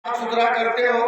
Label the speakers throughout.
Speaker 1: साफ सुथरा करते हो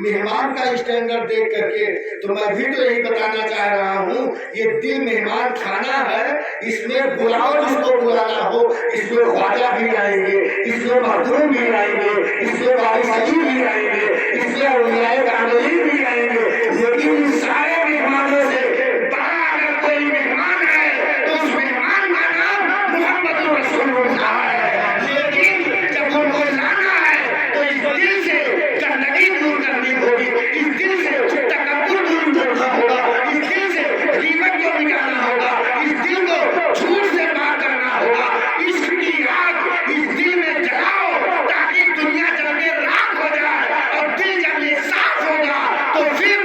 Speaker 1: मेहमान का स्टैंडर्ड देख करके, तो मैं भी तो यही बताना चाह रहा हूँ, ये दिल मेहमान खाना है, इसमें बुलाओ जिसको बुलाना हो, इसमें ख्वाजा भी आएंगे, इसमें मखदूम भी आएंगे, इसमें बारिशाही भी आएंगे, इसमें औलियाए कामिलीन भी आएंगे, लेकिन इन सारे मेहमानों से बड़ा अगर कोई मेहमान है तो उस मेहमान का नाम मोहम्मद रसूलुल्लाह है। लेकिन जब उनको लाना है तो इस दिल से गंदगी दूर करनी होगी, इस दिल से तकब्बुर दूर करना होगा, इस दिल से गीबत को निकालना होगा, इस दिल को झूठ से पार करना होगा। इश्क की आग इस दिल में जलाओ ताकि दुनिया जल के राख हो जाए, और दिल जब ये साफ होगा तो फिर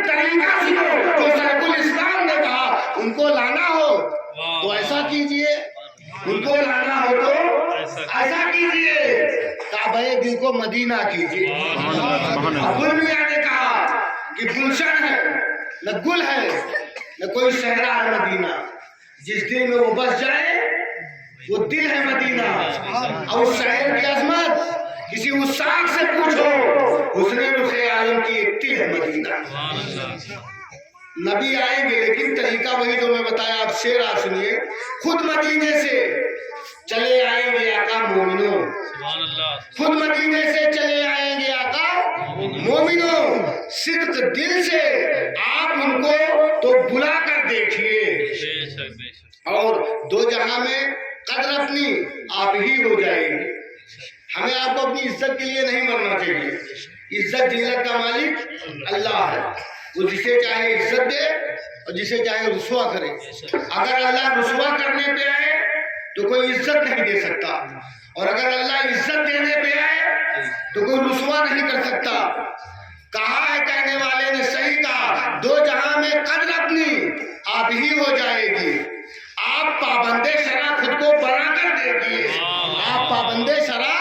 Speaker 1: तरीका सुनो जो शैखुल इस्लाम ने कहा, उनको लाना हो तो ऐसा कीजिए, उनको लाना हो तो ऐसा कीजिए, काबे दिल को मदीना कीजिए। अबुल मियां ने कहा कि गुलशन है न गुल है न कोई शहरा है मदीना, जिस दिल में वो बस जाए वो दिल है मदीना। और उस शहर की अजमत किसी उस शाख से पूछो, हुस्ने रुखे आलम की एक तिल है मदीना। नबी आएंगे लेकिन तरीका वही जो मैं बताया। आप शेर आप सुनिए, खुद मदीने से चले आएंगे आका मोमिनो, खुद मदीने से चले आएंगे आका मोमिनो, सिर्फ दिल से आप उनको तो बुला कर देखिए, और दो जहां में कदर अपनी आप ही हो जाएगी। हमें आपको अपनी इज्जत के लिए नहीं मरना चाहिए, इज्जत जिल्लत का मालिक अल्लाह है, वो जिसे चाहे इज्जत दे और जिसे चाहे रुसवा करे। अगर अल्लाह रुसवा करने पे आए तो कोई इज्जत नहीं दे सकता, और अगर अल्लाह इज्जत देने पे आए तो कोई रुसवा नहीं कर सकता। कहा है कहने वाले ने सही कहा, दो जहां में कद्र अपनी आप ही हो जाएगी। आप पाबंदे शरा खुद को बना कर देखिए, आप पाबंदे शरा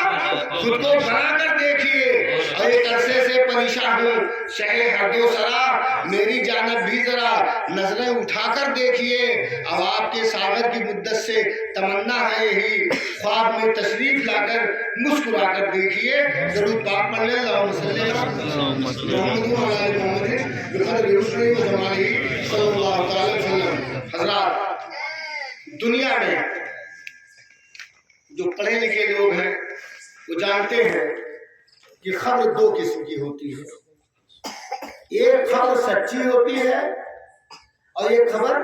Speaker 1: खुद को बना कर देखिए। और एक अरसे से परेशान हूँ शहे हरदो सरा, मेरी जानब भी जरा नजरें उठाकर देखिए। अब आपके सागर की मुद्दत से तमन्ना है यही, ख्वाब में तशरीफ लाकर मुस्कुरा कर देखिए। जरूर पाक पढ़ लें हजरात। दुनिया में जो पढ़े लिखे लोग हैं वो जानते हैं कि खबर दो किस्म की होती है, एक खबर सच्ची होती है और एक खबर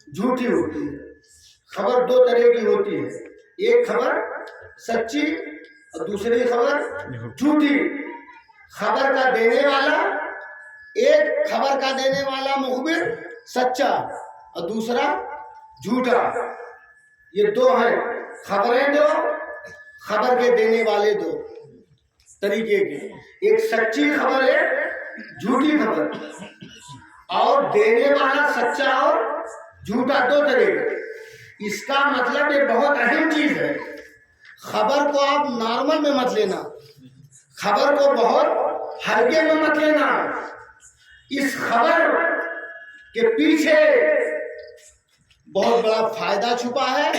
Speaker 1: झूठी होती है। खबर दो तरह की होती है, एक खबर सच्ची और दूसरी खबर झूठी। खबर का देने वाला, एक खबर का देने वाला मुखबिर सच्चा और दूसरा झूठा, ये दो हैं। खबरें दो, खबर के देने वाले दो तरीके के, एक सच्ची खबर है झूठी खबर, और देने वाला सच्चा और झूठा, दो तरीके। इसका मतलब ये बहुत अहम चीज है। खबर को आप नॉर्मल में मत लेना, खबर को बहुत हल्के में मत लेना। इस खबर के पीछे बहुत बड़ा फायदा छुपा है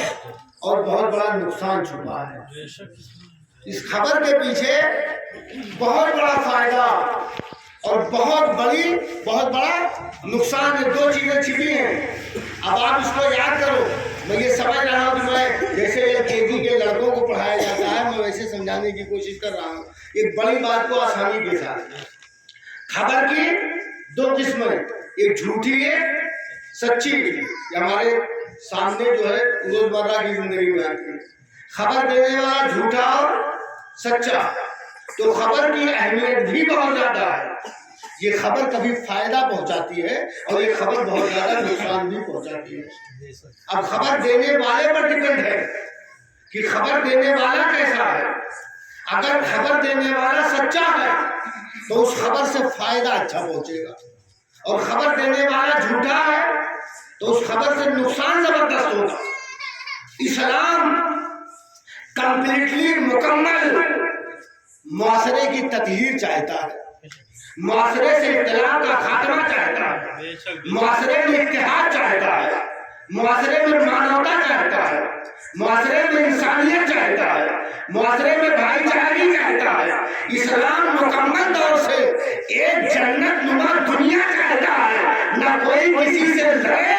Speaker 1: और बहुत बड़ा नुकसान छुपा है। इस खबर के पीछे बहुत बड़ा फायदा और बहुत बड़ा नुकसान है, दो चीजें छिपी हैं। अब आप इसको याद करो। मैं ये समझ रहा हूँ कि मैं जैसे LKG के लड़कों को पढ़ाया जाता है, मैं वैसे समझाने की कोशिश कर रहा हूँ एक बड़ी बात को आसानी के साथ। खबर की दो किस्में, एक झूठी है, सच्ची। हमारे सामने जो है रोजमर्रा की जिंदगी में आती है। खबर देने वाला झूठा और सच्चा, तो खबर की अहमियत भी बहुत ज्यादा है। ये खबर कभी फायदा पहुंचाती है और ये खबर बहुत ज्यादा नुकसान भी पहुंचाती है। अब खबर देने वाले पर डिपेंड है कि खबर देने वाला कैसा है। अगर खबर देने वाला सच्चा है तो उस खबर से फायदा अच्छा पहुंचेगा, और खबर देने वाला झूठा है तो उस खबर से नुकसान जबरदस्त होगा। इस्लाम कंप्लीटली मुकम्मल मुआशरे की ततहीर चाहता है, मुआशरे से इख्तिलाफ का खात्मा चाहता है, मुआशरे में इत्तेहाद चाहता है। معاشرے میں مانوتا چاہتا ہے، معاشرے میں انسانیت چاہتا ہے، معاشرے میں بھائی چارگی چاہتا ہے۔ اسلام مکمل طور سے ایک جنت نما دنیا چاہتا ہے، نہ کوئی کسی سے لڑے،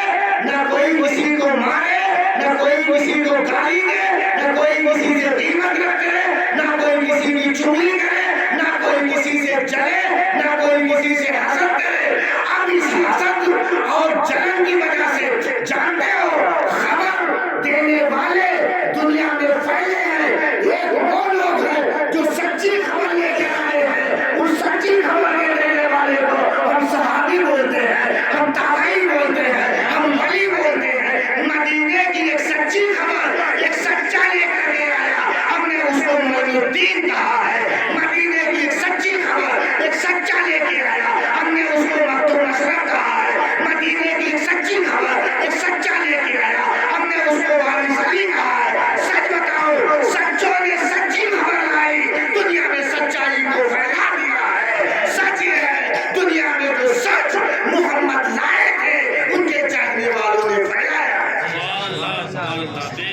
Speaker 1: نہ کوئی کسی کو مارے، نہ کوئی کسی کو گالی دے، نہ کوئی کسی سے قیمت رکھے، نہ کوئی کسی کی چغلی کرے، نہ کوئی کسی سے جلے، نہ کوئی کسی سے حسد کرے۔ اب اس حسد اور جلن کی وجہ سے جانتے ہو خبر دینے والے دنیا میں پھیلے ہیں، ایک وہ لوگ ہیں جو سچی خبر لے کے آئے ہیں، اس سچی خبر لے دینے والے کو ہم صحابی بولتے ہیں، ہم تابعی بولتے ہیں، ہم ولی بولتے ہیں۔ مدینے کی ایک سچی خبر ایک سچا لے کر کے آیا، ہم نے اس کو معین الدین کہا ہے۔ مدینے کی ایک سچی خبر ایک سچا لے کے آیا، ہم نے اس کو مکتوم اشرف کہا ہے۔ مدینے کی ایک سچی خبر ایک سچا لے کے آیا، ہم نے اس کو وارث علی کہا ہے۔ سچ بتاؤ، سچوں نے سچی خبر لائی، دنیا میں سچائی کو پھیلا دیا ہے۔ سچ یہ ہے دنیا میں جو سچ محمد لائے تھے ان کے چاہنے والوں نے پھیلایا ہے۔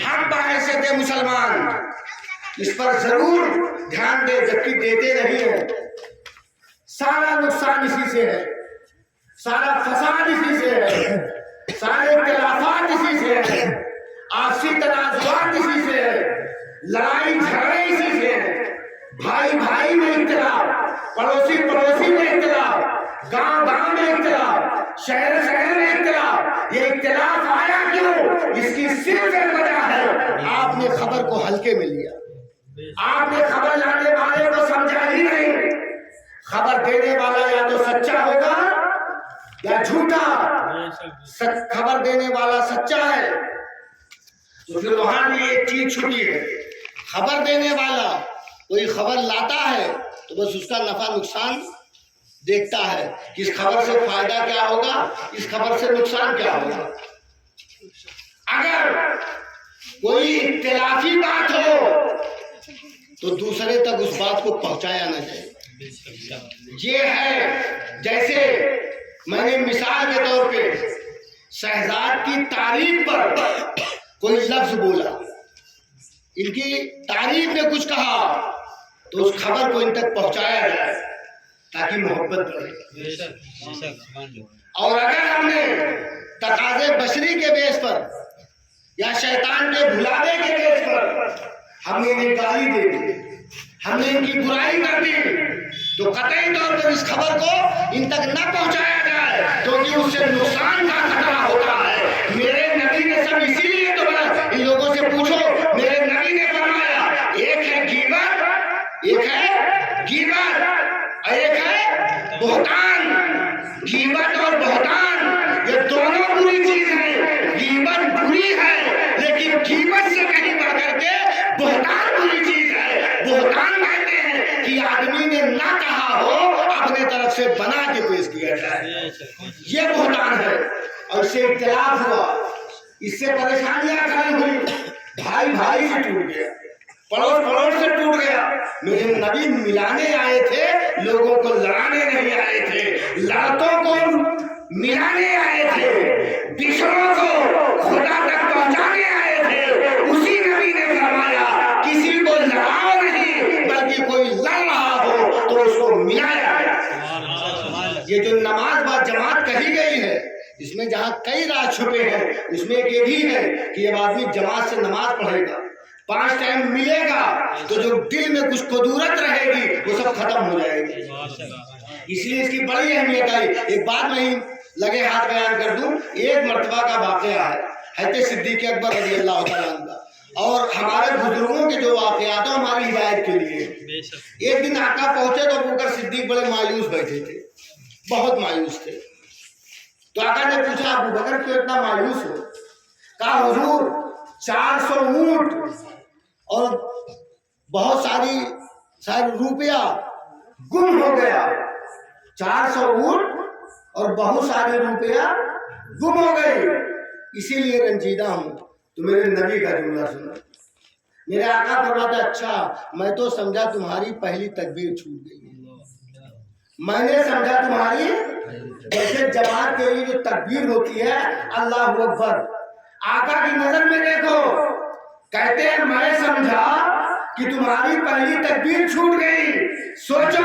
Speaker 1: ہم باعث تھے مسلمان، اس پر ضرور دھیان دے، جبکہ دیتے نہیں ہیں۔ سارا نقصان اسی سے ہے، سارا فساد اسی سے ہے، سارے اختلافات اسی سے ہے، آپسی تنازعات اسی سے ہے، لڑائی جھگڑے اسی سے ہے، بھائی بھائی میں اختلاف، پڑوسی پڑوسی میں اختلاف، گاؤں گاؤں میں اختلاف، شہر شہر میں اختلاف۔ یہ اختلاف آیا کیوں؟ اس کی صرف ایک وجہ ہے، آپ نے خبر کو ہلکے میں لیا، آپ نے خبر لانے والے کو سمجھا ہی نہیں۔ خبر دینے والا یا تو سچا ہوگا یا جھوٹا، خبر دینے والا سچا ہے تو پھر وہاں بھی ایک چیز چھٹی ہے۔ خبر دینے والا کوئی خبر لاتا ہے تو بس اس کا نفع نقصان دیکھتا ہے کہ اس خبر سے فائدہ کیا ہوگا، اس خبر سے نقصان کیا ہوگا۔ اگر کوئی اختلافی بات ہو تو دوسرے تک اس بات کو پہنچایا نہ جائے۔ یہ ہے جیسے میں نے مثال کے طور پہ شہزاد کی تعریف پر کوئی لفظ بولا، ان کی تعریف میں کچھ کہا تو اس خبر کو ان تک پہنچایا جائے تاکہ محبت بڑھے۔ اور اگر ہم نے تقاضے بشری کے بیس پر یا شیطان کے بھلاوے کے بیس پر ہم نے انہیں گالی دے دی، ہم نے ان کی برائی کر دی، تو قطعی طور پر اس خبر کو ان تک نہ پہنچایا جائے، کیونکہ اس سے نقصان کا خطرہ ہوتا ہے۔ میرے نبی نے سب اسی لیے تو بولا، ان لوگوں سے پوچھو، میرے نبی نے فرمایا ایک ہے غیبت، ایک ہے غیبت اور ایک ہے بہتان۔ غیبت اور بہتان یہ دونوں بری چیز ہیں۔ غیبت بری ہے لیکن غیبت سے کہیں بڑھ کر کے بہتان بری چیز ہے۔ بہتان کہتے ہیں کہ آدمی نے نہ کہا ہو اپنے طرف سے بنا کے پیش کیا جائے، یہ بہتان ہے۔ اور اس سے اختلاف ہوا، اس سے پریشانیاں کھڑی ہوئی، بھائی بھائی سے ٹوٹ گیا، پڑوس پڑوس سے ٹوٹ گیا۔ میرے نبی ملانے آئے تھے، لوگوں کو لڑانے نہیں آئے تھے، لڑتوں کو ملانے آئے تھے، بچھڑوں کو خدا تک پہنچانے آئے تھے۔ اسی نبی نے فرمایا کسی کو لڑاؤ نہیں، بلکہ کوئی لڑ رہا ہو تو اس کو ملایا۔ یہ جو نماز با جماعت کہی گئی ہے، اس میں جہاں کئی راز چھپے ہیں، اس میں ایک یہ بھی ہے کہ جب آدمی جماعت سے نماز پڑھے گا، 5 ٹائم ملے گا، تو جو دل میں کچھ قدورت رہے گی وہ سب ختم ہو جائے گی۔ اس لیے اس کی بڑی اہمیت آئی۔ ایک بات میں ہی لگے ہاتھ بیان کر دوں، ایک مرتبہ کا واقعہ ہے حضرت صدیق اکبر رضی اللہ تعالیٰ عنہ، اور ہمارے بزرگوں کے جو واقعات ہیں ہماری ہدایت کے لیے۔ ایک دن آقا پہنچے تو ابوبکر صدیق بڑے مایوس بیٹھے تھے، بہت مایوس تھے۔ تو آقا نے پوچھا ابوبکر کیوں اتنا مایوس ہو؟ کہا حضور 400 اونٹ اور بہت ساری روپیہ گم ہو گیا، 400 اونٹ اور بہت سارے روپیہ گم ہو گئی، اسی لیے رنجیدہ ہوں۔ تو میرے نبی کا جملہ سنا، میرے آقا فرماتا اچھا، میں تو سمجھا تمہاری پہلی تکبیر چھوٹ گئی ہے، میں نے سمجھا تمہاری جیسے جماعت کے لیے جو تکبیر ہوتی ہے اللہ اکبر، आका की नजर में देखो। कहते हैं मैं समझा कि तुम्हारी पहली तकबीर छूट गई। सोचो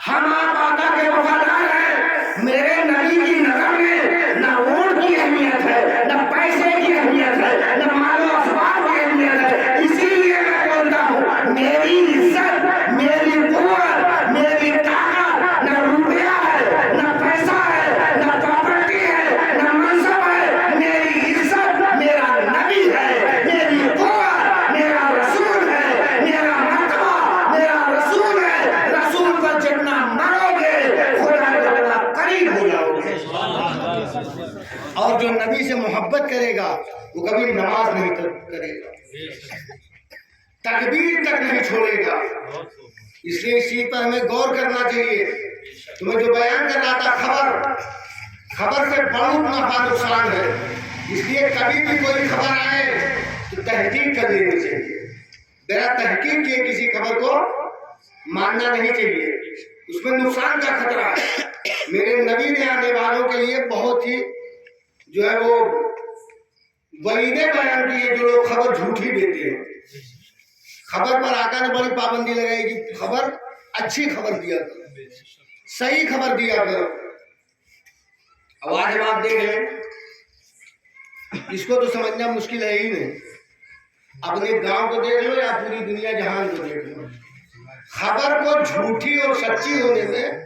Speaker 1: हम आप आका के वफादार हैं। मेरे नबी की नजर में न ऊंट की अहमियत है, न पैसे की अहमियत है, न मालो असबाब की अहमियत है। इसीलिए मैं बोलता हूँ मेरी इज्जत, मेरी कुव्वत, मेरी ताकत न रुपया है, न पैसा है, न प्रॉपर्टी है, न मनसब है। मेरी इज्जत मेरा नबी है, मेरी कुव्वत मेरा रसूल है, मेरा मर्तबा मेरा रसूल है। रसूल पर जितना मरोगे खुदा के करीब हो जाओगे। और जो नबी से मोहब्बत करेगा वो कभी नमाज नहीं करेगा, तकबीर तक नहीं छोड़ेगा। इसलिए इस चीज पर हमें गौर करना चाहिए। तुम्हें जो बयान कर रहा था, खबर से बहुत नफा नुकसान है। इसलिए कभी भी कोई खबर आए तो तहकीक कर लेनी चाहिए। बिना तहकीक किए किसी खबर को मानना नहीं चाहिए, उसमें नुकसान का खतरा है। मेरे नबी ने आने वालों के लिए बहुत ही जो है वो वईदे बयान किए जो लोग खबर झूठी देते हैं। खबर पर आका ने बड़ी पाबंदी लगाई कि खबर अच्छी खबर दिया करो, सही खबर दिया करो। अब आज हम आप देख लें, इसको तो समझना मुश्किल है ही नहीं। अपने गांव को देख लो या पूरी दुनिया जहान को देख लो, खबर को झूठी और सच्ची होने में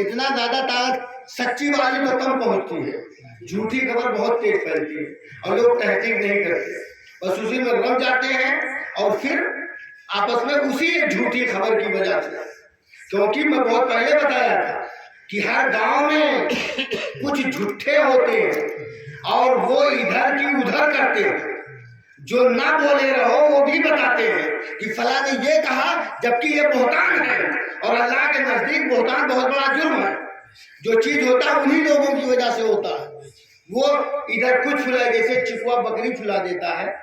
Speaker 1: इतना ज्यादा ताकत सच्ची वाली तो कम पहुंचती है, झूठी खबर बहुत तेज फैलती है और लोग तहकीक नहीं करते, बस उसी में रम जाते हैं और फिर आपस में उसी एक झूठी खबर की वजह से। क्योंकि मैं बहुत पहले बताया था कि हर गांव में कुछ झूठे होते हैं और वो इधर की उधर करते हैं। जो ना बोले रहो वो भी बताते हैं कि फला ने ये कहा, जबकि ये बहतान है और अल्लाह के नजदीक बहतान बहुत बड़ा जुर्म है। जो चीज होता है उन्हीं लोगों की वजह से होता है। वो इधर कुछ फुला, जैसे चिकुआ बकरी फुला देता है,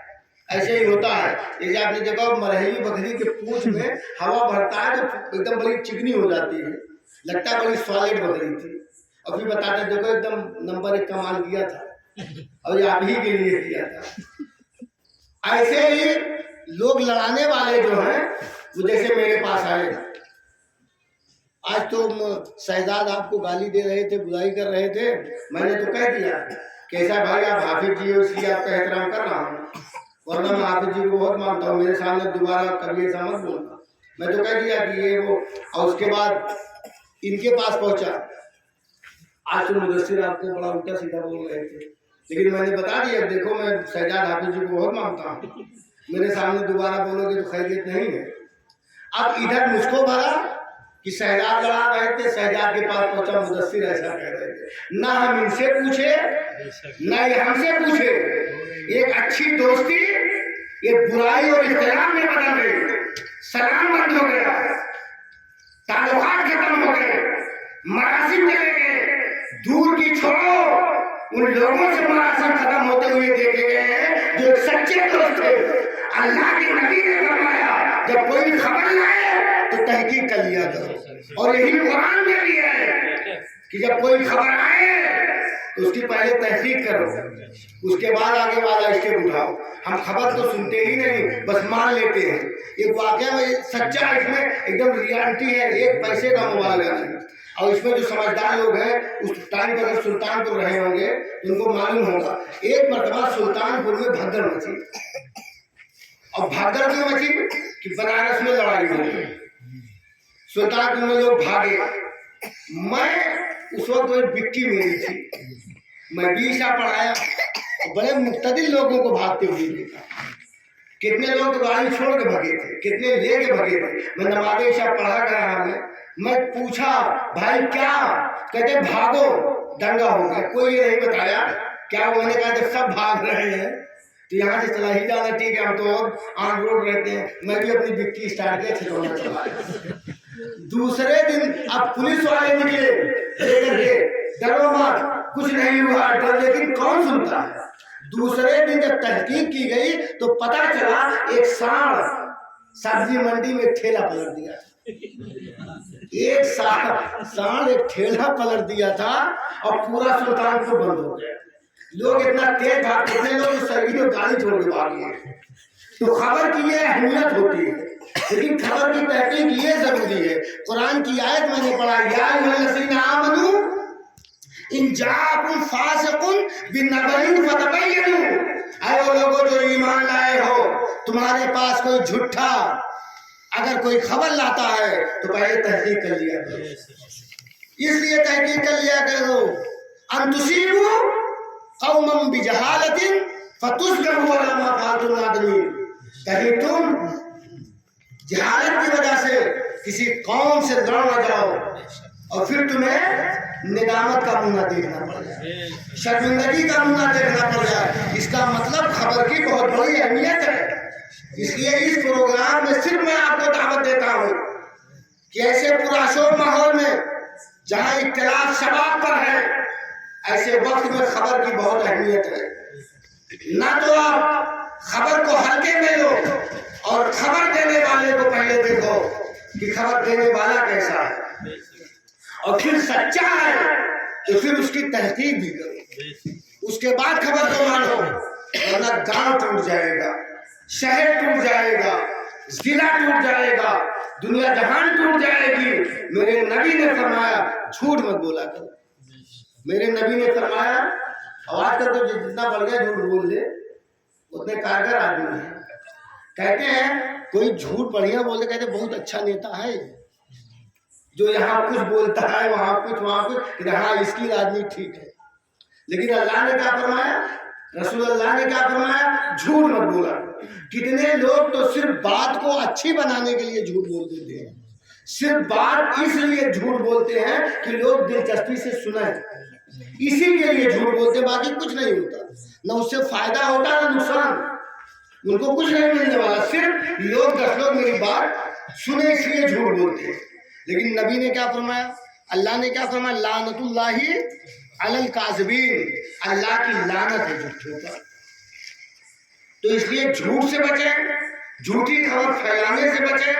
Speaker 1: ऐसे ही होता है। जैसे आपने देखा मरहली बकरी के पूंछ में हवा भरता है तो एकदम बड़ी चिकनी हो जाती है, लगता है बड़ी सॉलिड बकरी थी, और फिर बताते देखो एकदम नंबर 1 कमाल किया था और ये आप ही के लिए किया था। ऐसे ही लोग लड़ाने वाले जो हैं वो जैसे मेरे पास आए, आज तो शहजाद आपको गाली दे रहे थे, बुराई कर रहे थे, मैंने तो कह दिया कैसा भाई आप हाफिज जी हो इसलिए आपका एहतराम कर रहा हूँ, वरना मैं हाफिज जी को बहुत मानता हूँ, मेरे सामने दोबारा कभी ऐसा मत बोलना। मैं तो कह दिया कि ये वो, और उसके बाद इनके पास पहुंचा। आज तो मुदस्सिर आपको बड़ा उल्टा सीधा बोल रहे थे, लेकिन मैंने बता दिया देखो मैं शहजाद हाफिज जी को बहुत मानता हूँ, मेरे सामने दोबारा बोलोगे तो खैरियत नहीं है। अब इधर मुझको भरा कि शहजाद लड़ा रहे थे, शहजाद के पास पहुंचा, मुदस्सिर ऐसा कह रहे थे। ना हम इनसे पूछे ना ये हमसे पूछे, एक अच्छी दोस्ती एक बुराई और इख्तिलाफ में बदल गई, सलाम बंद हो गया, ताल्लुकात खत्म हो गए, मरासिम चले गए। दूर की छोड़ो, उन लोगों से मरासिम खत्म होते हुए देखे गए हैं जो सच्चे दोस्त थे। अल्लाह के नबी ने फरमाया जब कोई खबर लाए तो तहकीक कर लिया करो, और यही कुरान में भी है कि जब कोई खबर आए तो उसकी पहले तहकीक करो, उसके बाद आगे वाला स्टेप उठाओ। हम खबर तो सुनते ही नहीं, बस मान लेते हैं। एक वाकया में सच्चा, इसमें एकदम रियलिटी है, एक पैसे का मुबालगा नहीं। और इसमें जो समझदार लोग हैं उस टाइम पर अगर सुल्तानपुर रहे होंगे तो उनको मालूम होगा, एक मरतबा सुल्तानपुर में भगदड़ मची, और भगदड़ क्यों मची कि बनारस में लड़ाई हुई, सुल्तानपुर में लोग भागे। मैं उस वक्त एक बिक्की मेरी थी, मैं 20 पढ़ाया, बड़े मुक्तदिर लोगों को भागते हुए देखा। कितने लोग तो गाड़ी छोड़ के भगे थे, कितने लेके भगे थे। मैं नमाज़ इशा पढ़ा गया, मैं पूछा भाई क्या, कहते भागो दंगा हो गया। कोई ये नहीं बताया क्या, मैंने कहा जब सब भाग रहे हैं तो यहाँ से चला ही जाना ठीक है, हम तो ऑन रोड रहते हैं। मैं भी अपनी बिक्की स्टार्ट किया, छिड़ौना चलाया। दूसरे दिन अब पुलिस वाले निकले लेकर के, डरो मत कुछ नहीं हुआ, डर लेकिन कौन सुनता है। दूसरे दिन जब तहकीक की गई तो पता चला एक सांड सब्जी मंडी में ठेला पलट दिया था। एक सांड एक ठेला पलट दिया था और पूरा सुल्तानपुर बंद हो गया। लोग इतना तेज भागते थे, लोग सभी लोग गाड़ी छोड़ के भाग गए। तो खबर की ये अहमियत होती है, लेकिन खबर की तहकीक ये जरूरी है। कुरान की आयत मैंने पढ़ा, या अय्युहल्लज़ीना आमनू इन जाअकुम फासिकुन बिनबइन फतबय्यनु, ऐ वो लोगों जो ईमान लाए हो, तुम्हारे पास कोई झूठा अगर कोई खबर लाता है तो पहले तहकीक कर लिया करो। इसलिए तहकीक कर लिया करो, अन तुसीबू कौमम बिजहालतिन फतुस्बिहू अला मा फअलतुम नादिमीन, कहीं तुम जहालत की वजह से किसी कौम से लड़ न जाओ और फिर तुम्हें निदामत का मुंह देखना पड़ जाए, शर्मिंदगी का मुंह देखना पड़ जाए। इसका मतलब खबर की बहुत बड़ी अहमियत है। इसलिए इस प्रोग्राम में सिर्फ मैं आपको दावत देता हूँ कि ऐसे पुरअशोर माहौल में जहाँ इख्तिलाफ शबाब पर है, ऐसे वक्त में खबर की बहुत अहमियत है। ना तो आप खबर को हल्के में लो और खबर देने वाले को पहले देखो कि खबर देने वाला कैसा है, और फिर सच्चा है तो फिर उसकी तहकीक भी करो, उसके बाद खबर को मानो, वरना गांव टूट जाएगा, शहर टूट जाएगा, जिला टूट जाएगा, दुनिया जहान टूट जाएगी। मेरे नबी ने फरमाया झूठ मत बोला करो। मेरे नबी ने फरमाया, और आजकल तो जितना बढ़ गया झूठ बोल दे उतने कारगर आदमी है। कहते हैं कोई झूठ बढ़िया बोले, कहते बहुत अच्छा नेता है जो यहाँ कुछ बोलता है वहां कुछ वहां कुछ, हाँ इसकी राजनीति ठीक है। लेकिन अल्लाह ने क्या फरमाया, रसूल अल्लाह ने क्या फरमाया, झूठ मत बोला। कितने लोग तो सिर्फ बात को अच्छी बनाने के लिए झूठ बोल देते हैं, सिर्फ बात इसलिए झूठ बोलते हैं कि लोग दिलचस्पी से सुने, इसी के लिए झूठ बोलते, बाकी कुछ नहीं होता, न उससे फायदा होता न नुकसान, उनको कुछ नहीं मिलने वाला, सिर्फ लोग 10 लोग मेरी बात सुने इसलिए झूठ बोलते हैं। लेकिन नबी ने क्या फरमाया, अल्लाह ने क्या फरमाया, लानतुल्लाहि अलल काज़िबीन, अल्लाह की लानत है झूठों पर। तो इसलिए झूठ से बचें, झूठी खबर फैलाने से बचें।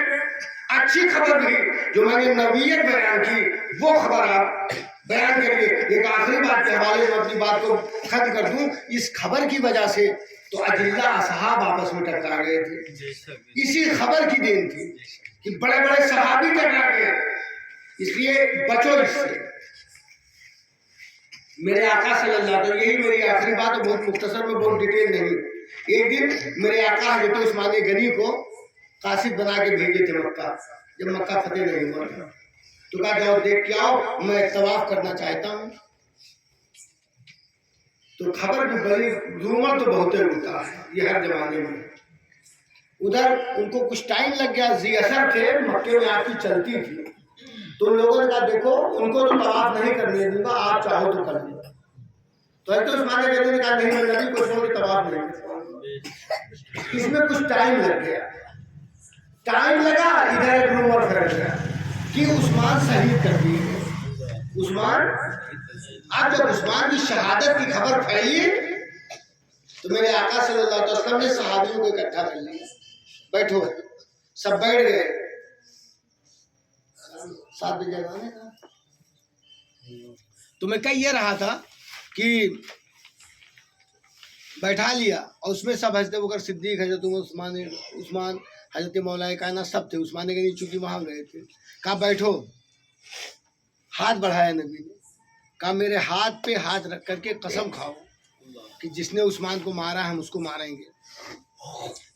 Speaker 1: अच्छी खबर भी जो मैंने नबीयत बयान की वो खबर आप बयान करिए। एक आखिरी बात के हवाले में अपनी बात को खत्म कर दूं, इस खबर की वजह से तो अजिल्ला असहाब आपस में टकरा गए थे, इसी खबर की देन थी कि बड़े बड़े सहाबी टकरा गए। इसलिए बचो इससे। मेरे आका सल्लल्लाहु अलैहि वसल्लम, यही मेरी आखिरी बात है, बहुत मुख्तसर में, बहुत डिटेल नहीं। एक दिन मेरे आका हज़रत उस्मान गनी को कासिद बना के भेजे थे मक्का, जब मक्का फतेह नहीं हुआ था, तो कहा जाओ देख के आओ, मैं तवाफ करना चाहता हूँ। तो खबर भी बड़ी, रूमर तो बहुत उड़ता है ये हर जमाने में। उधर उनको कुछ टाइम लग गया, जी असर थे मक्के में आपकी चलती थी, तो लोगों ने कहा देखो उनको तो तवाफ नहीं करने दूंगा, आप चाहो तो कर लो। तो उस्मान गनी ने कहा नहीं, मैं नबी को छोड़ के तवाफ नहीं करूंगा। इसमें कुछ टाइम लग गया, टाइम लगा, इधर एक रूमर फैल गया कि उस्मान शहीद कर दिए उस्मान। अब जब उस्मान की शहादत की खबर फैली तो मेरे आका सल्लल्लाहु अलैहि वसल्लम ने सहाबियों को इकट्ठा कर लिया, बैठो, सब बैठ गए। 7 बजे आने का तो मैं कह ये रहा था कि बैठा लिया, और उसमें सब हजरत अबूबकर सिद्दीक, हजरत उस्मान, हजरत मौलाए कायनात सब थे। उस्मान गनी चूंकि वहां गए थे, कहा बैठो, हाथ बढ़ाया नबी ने, कहा मेरे हाथ पे हाथ रख करके कसम खाओ कि जिसने उस्मान को मारा हम उसको मारेंगे।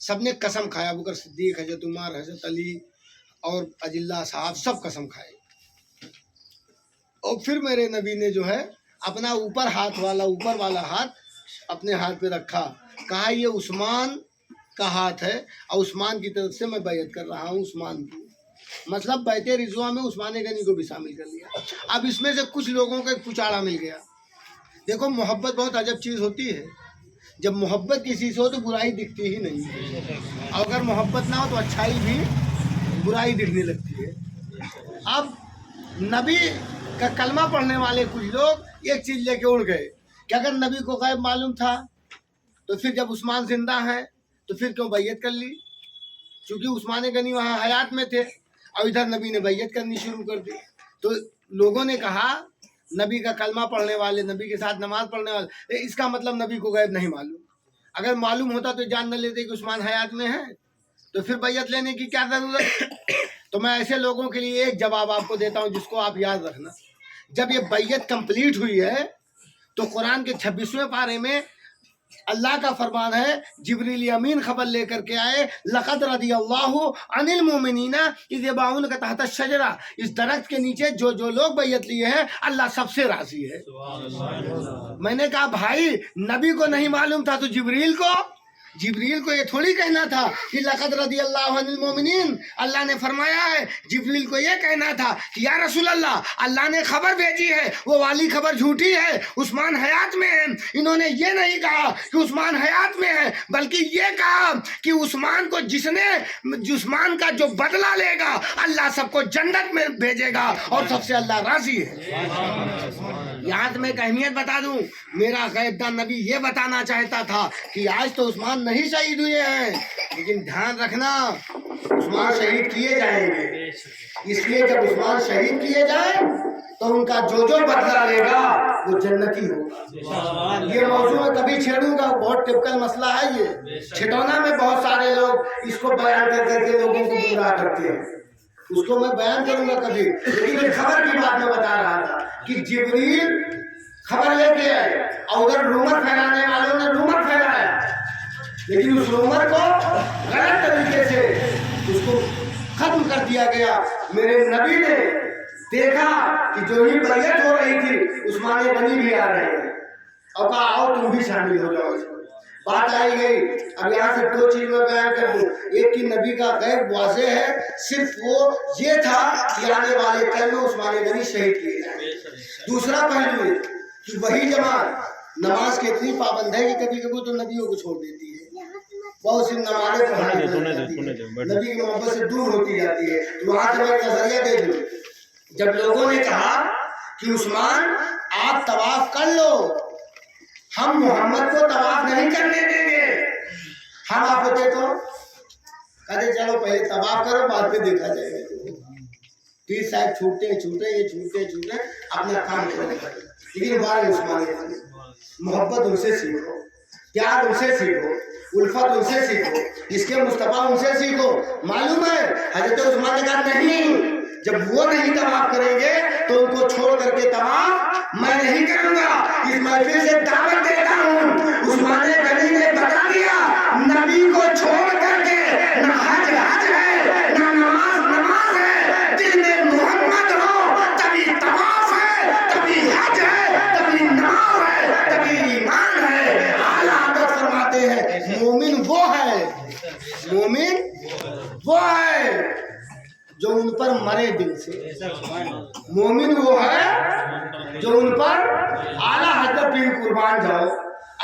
Speaker 1: सबने कसम खाया, अबूबकर सिद्दीक, हजरत उमर, हजरत अली और अजिल्ला साहब सब कसम खाए। और फिर मेरे नबी ने जो है अपना ऊपर वाला हाथ अपने हाथ पे रखा, कहा ये उस्मान का हाथ है और उस्मान की तरफ से मैं बैयत कर रहा हूँ उस्मान की। मतलब बैते रिजवा में उस्मान गनी को भी शामिल कर लिया। अब इसमें से कुछ लोगों का कुचाड़ा मिल गया। देखो मोहब्बत बहुत अजब चीज़ होती है, जब मोहब्बत किसी से हो तो बुराई दिखती ही नहीं है, और अगर मोहब्बत ना हो तो अच्छाई भी बुराई दिखने लगती है। अब नबी का कलमा पढ़ने वाले कुछ लोग एक चीज़ लेके उड़ गए कि अगर नबी को गैब मालूम था तो फिर जब उस्मान जिंदा है तो फिर क्यों बैयत कर ली, क्योंकि उस्मान गनी वहाँ हयात में थे और इधर नबी ने बैयत करनी शुरू कर दी। तो लोगों ने कहा नबी का कलमा पढ़ने वाले, नबी के साथ नमाज पढ़ने वाले, इसका मतलब नबी को गैब नहीं मालूम। अगर मालूम होता तो जान न लेते कि उस्मान हयात में है, तो फिर बैयत लेने की क्या जरूरत। तो मैं ऐसे लोगों के लिए एक जवाब आपको देता हूं जिसको आप याद रखना। जब ये बैयत कंप्लीट हुई है तो कुरान के 26वें पारे में अल्लाह का फरमान है, जिब्रील अमीन खबर लेकर के आए, लक़द रदियल्लाहु अनिल मोमिनीना इज़ यबऊनका तहत शजरा, इस दरख्त के नीचे जो जो लोग बैयत लिए हैं अल्लाह सबसे राजी है। मैंने कहा भाई नबी को नहीं मालूम था तो जिब्रील को ये थोड़ी कहना था कि लक़द रदियल्लाहु अनिल मोमिनीन। अल्लाह ने फरमाया है जिब्रील को ये कहना था कि या रसूल अल्लाह, अल्लाह ने खबर भेजी है, वो वाली खबर झूठी है, उस्मान हयात में है। इन्होंने ये नहीं कहा कि उस्मान हयात में है, बल्कि ये कहा कि उस्मान को उस्मान का जो बदला लेगा अल्लाह सबको जन्नत में भेजेगा और सबसे अल्लाह राजी है। यहाँ मैं एक अहमियत बता दूं, मेरा गैबदान नबी ये बताना चाहता था कि आज तो उस्मान नहीं शहीद हुए हैं, लेकिन ध्यान रखना उस्मान शहीद किए जाएंगे। इसलिए जब उस्मान शहीद किए जाए तो उनका जो जो बदला लेगा वो जन्नती होगा। ये मौजूद में कभी छेड़ूंगा, बहुत टिपिकल मसला है ये। छिटौना में बहुत सारे लोग इसको बयान करके लोगों को गुमराह करते हैं, उसको मैं बयान करूंगा कभी। लेकिन खबर की बात मैं बता रहा था कि जिब्रील खबर लेके आए और उधर रूमर फैलाने वालों ने रूमर फैलाया, लेकिन उस रूमर को गलत तरीके से उसको खत्म कर दिया गया। मेरे नबी ने देखा कि जो ही बैयत हो रही थी उस्मान गनी भी आ रहे हैं और कहा आओ तुम भी शामिल हो जाओ। बात आई गई। अब यहाँ से दो चीज में बयान कर दूं, एक की नबी का गैब वाज़े है, सिर्फ वो ये था कि आने वाले कल में उस्मान गनी शहीद किए जाए। दूसरा पहलू है कि वही जमात नमाज की इतनी पाबंद है कि कभी कभी तो नबियों को छोड़ देती है, बहुत सी नमाजें पढ़ाई जाती है, नबी की मोहब्बत से दूर होती जाती है। तो वहां से मैं नजरिया दे दूं, जब लोगों ने कहा कि उस्मान आप तवाफ कर लो, हम मोहम्मद को तवाफ नहीं करने देंगे, हम आप होते तो कहते चलो पहले तवाफ करो बाद में देखा जाएगा। 30 साल छूटे ये अपना काम करें। लेकिन बार उस्मान मोहब्बत उनसे सीखो, प्यार उनसे सीखो, उल्फत उनसे सीखो, इसके मुस्तफा उनसे सीखो। मालूम है हजरत उस्मान ने कहा नहीं, जब वो नहीं तवाफ करेंगे तो उनको छोड़ करके तवाफ मैं नहीं करूंगा। इस महफिल से दावत देता हूँ, उस्मान गनी ने बता दिया नबी को छोड़ करके न हज है, न नमाज है, दिल में मोहम्मद हो तभी तवाफ है, तभी हज है, तभी नमाज है, तभी ईमान है। आला हज़रत फरमाते हैं मोमिन वो है जो उन पर मरे दिल से। मोमिन वो है जो उन पर आला हज़रत पीर कुर्बान जाओ।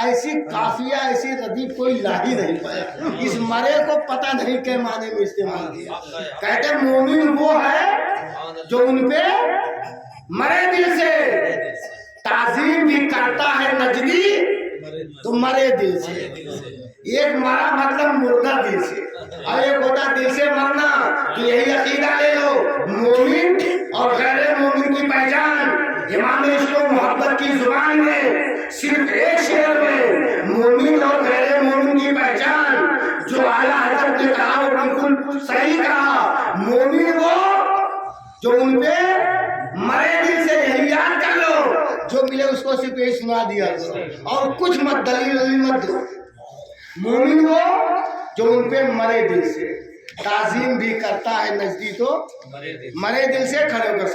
Speaker 1: ऐसी काफिया ऐसी रदीफ कोई ला ही नहीं पाया। इस मरे को पता नहीं के माने में इस्तेमाल किया। कहते मोमिन वो है जो उन पे मरे दिल से, ताजीम भी करता है नजदी तो मरे दिल से। एक मरा मतलब मुर्दा दिल से, और एक होता दिल से मरना। तो यही अकीदा ले लो, मोमिन और गैर मोमिन की पहचान इमाम इसको मोहब्बत की जुबान में सिर्फ एक शेर में मोमिन और गैर मोमिन की पहचान जो आला हज़रत ने कहा वो बिल्कुल सही कहा। मोमिन वो जो उनपे मरे दिल से, यही याद कर लो, जो मिले उसको सिर्फ यही सुना दिया और कुछ मत दलील मत दो। मोमिन वो जो उनपे मरे दिल से, ताजीम भी करता है नजदी तो मरे दिल से खड़े होकर